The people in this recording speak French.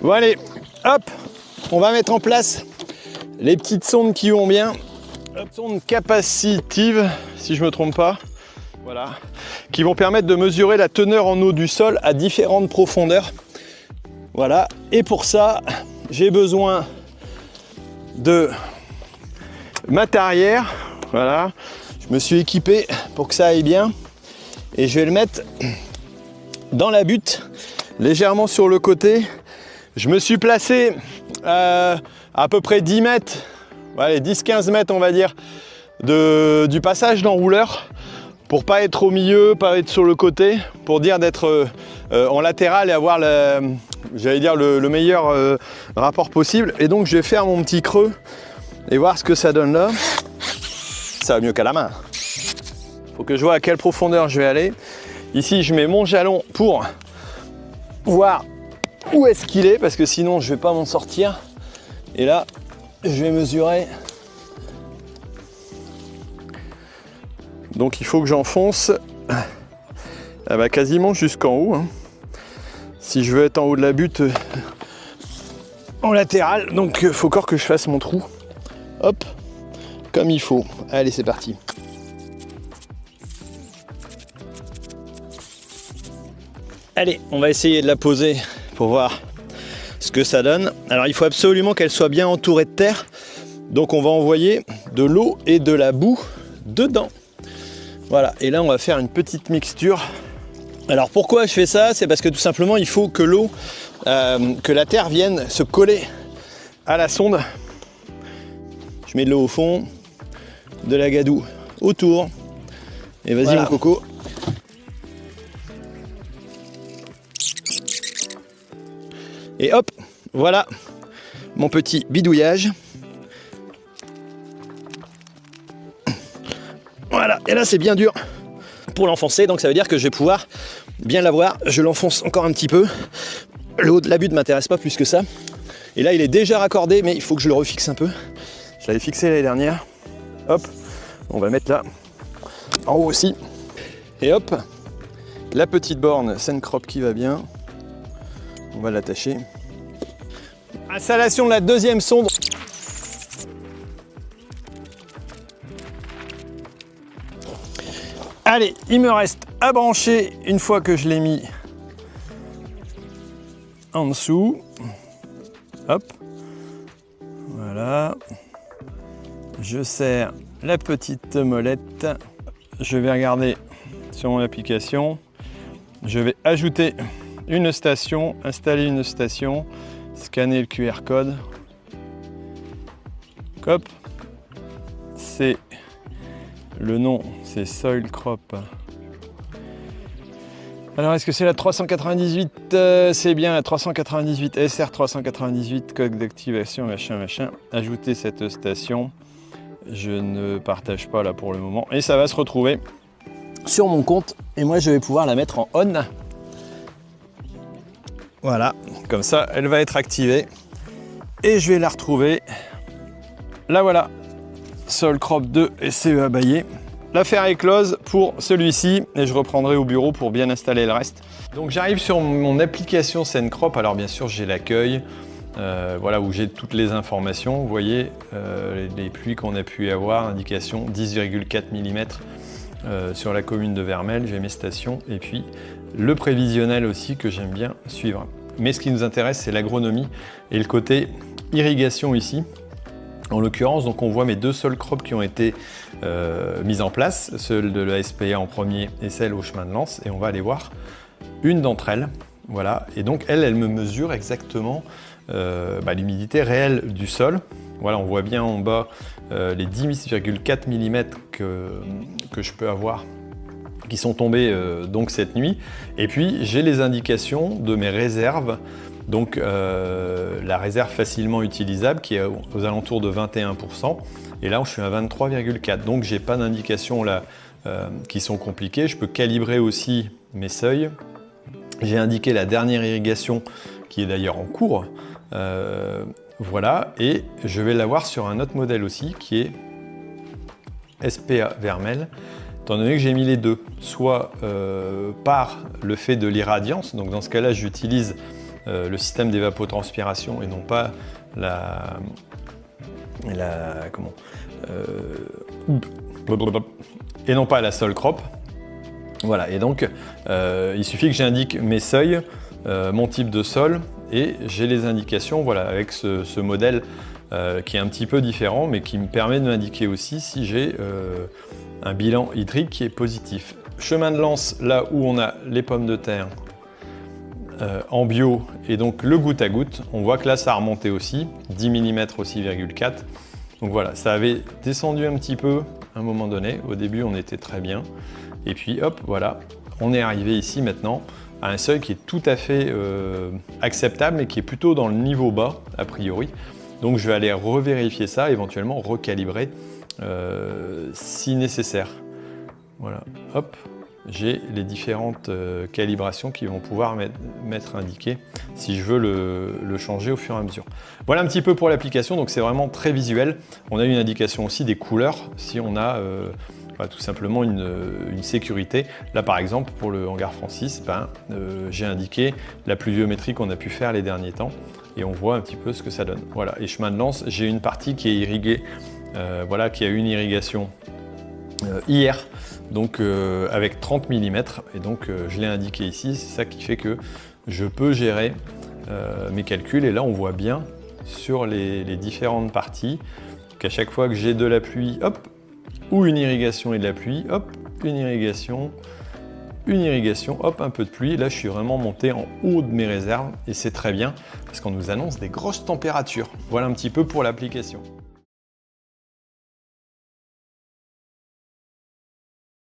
Bon allez, hop, on va mettre en place les petites sondes qui vont bien. Hop, sondes capacitives, si je ne me trompe pas. Voilà, qui vont permettre de mesurer la teneur en eau du sol à différentes profondeurs. Voilà, et pour ça, j'ai besoin de ma tarière. Voilà, je me suis équipé pour que ça aille bien. Et je vais le mettre dans la butte, légèrement sur le côté. Je me suis placé à peu près 10 mètres, allez, 10-15 mètres on va dire, du passage d'enrouleur, pour pas être au milieu, pas être sur le côté, pour dire d'être en latéral et avoir j'allais dire le meilleur rapport possible. Et donc je vais faire mon petit creux et voir ce que ça donne là. Ça va mieux qu'à la main. Faut que je vois à quelle profondeur je vais aller. Ici je mets mon jalon pour voir où est-ce qu'il est, parce que sinon je vais pas m'en sortir. Et là je vais mesurer. Donc il faut que j'enfonce quasiment jusqu'en haut, hein. Si je veux être en haut de la butte en latéral, donc il faut encore que je fasse mon trou. Hop, comme il faut. Allez, c'est parti. Allez, on va essayer de la poser pour voir ce que ça donne. Alors il faut absolument qu'elle soit bien entourée de terre. Donc on va envoyer de l'eau et de la boue dedans. Voilà, et là on va faire une petite mixture. Alors pourquoi je fais ça? C'est parce que tout simplement il faut que l'eau, que la terre vienne se coller à la sonde. Je mets de l'eau au fond, de la gadoue autour. Et vas-y voilà. Mon coco. Et hop, voilà mon petit bidouillage. Voilà, et là c'est bien dur pour l'enfoncer, donc ça veut dire que je vais pouvoir bien l'avoir. Je l'enfonce encore un petit peu. Le haut de la butte ne m'intéresse pas plus que ça. Et là il est déjà raccordé, mais il faut que je le refixe un peu. Je l'avais fixé l'année dernière. Hop, on va le mettre là, en haut aussi. Et hop, la petite borne Sencrop qui va bien. On va l'attacher. Installation de la deuxième sonde. Allez, il me reste à brancher une fois que je l'ai mis en dessous. Hop. Voilà. Je serre la petite molette. Je vais regarder sur mon application. Je vais ajouter une station, installer une station, scanner le QR code. Hop. C'est le nom, c'est Soil Crop. Alors est-ce que c'est la 398? C'est bien la 398, SR398, code d'activation, machin. Ajouter cette station. Je ne partage pas là pour le moment. Et ça va se retrouver sur mon compte. Et moi je vais pouvoir la mettre en on. Voilà, comme ça elle va être activée. Et je vais la retrouver. Là voilà. Soil Crop 2 et CEA Bayer. L'affaire est close pour celui-ci et je reprendrai au bureau pour bien installer le reste. Donc j'arrive sur mon application Sencrop. Alors bien sûr j'ai l'accueil, voilà, où j'ai toutes les informations. Vous voyez les pluies qu'on a pu avoir, indication 10,4 mm sur la commune de Vermelles. J'ai mes stations et puis le prévisionnel aussi que j'aime bien suivre. Mais ce qui nous intéresse c'est l'agronomie et le côté irrigation ici. En l'occurrence, donc on voit mes deux Soil Crop qui ont été mises en place, celle de la SPA en premier et celle au chemin de Lens, et on va aller voir une d'entre elles. Voilà, et donc elle me mesure exactement l'humidité réelle du sol. Voilà, on voit bien en bas les 10,4 mm que je peux avoir qui sont tombés donc cette nuit. Et puis j'ai les indications de mes réserves. Donc la réserve facilement utilisable qui est aux alentours de 21%. Et là je suis à 23,4. Donc j'ai pas d'indications là qui sont compliquées. Je peux calibrer aussi mes seuils. J'ai indiqué la dernière irrigation qui est d'ailleurs en cours. Voilà, et je vais l'avoir sur un autre modèle aussi qui est SPA Vermelles. Étant donné que j'ai mis les deux, soit par le fait de l'irradiance, donc dans ce cas-là j'utilise le système d'évapotranspiration et non pas et non pas la seule crop. Voilà, et donc il suffit que j'indique mes seuils, mon type de sol, et j'ai les indications, voilà, avec ce modèle qui est un petit peu différent, mais qui me permet de m'indiquer aussi si j'ai un bilan hydrique qui est positif. Chemin de lance, là où on a les pommes de terre en bio, et donc le goutte à goutte, on voit que là ça a remonté aussi, 10 mm au 6,4. Donc voilà, ça avait descendu un petit peu à un moment donné. Au début, on était très bien. Et puis hop, voilà, on est arrivé ici maintenant à un seuil qui est tout à fait acceptable, mais qui est plutôt dans le niveau bas, a priori. Donc je vais aller revérifier ça, éventuellement recalibrer si nécessaire. Voilà, hop, j'ai les différentes calibrations qui vont pouvoir m'être indiquées si je veux le changer au fur et à mesure. Voilà un petit peu pour l'application, donc c'est vraiment très visuel. On a une indication aussi des couleurs, si on a tout simplement une sécurité. Là par exemple, pour le hangar Francis, j'ai indiqué la pluviométrie qu'on a pu faire les derniers temps, et on voit un petit peu ce que ça donne. Voilà, et chemin de lance, j'ai une partie qui est irriguée, voilà, qui a eu une irrigation hier, donc avec 30 mm, et donc je l'ai indiqué ici. C'est ça qui fait que je peux gérer mes calculs, et là on voit bien sur les différentes parties qu'à chaque fois que j'ai de la pluie, hop, ou une irrigation et de la pluie, hop, une irrigation, hop, un peu de pluie. Là, je suis vraiment monté en haut de mes réserves, et c'est très bien parce qu'on nous annonce des grosses températures. Voilà un petit peu pour l'application.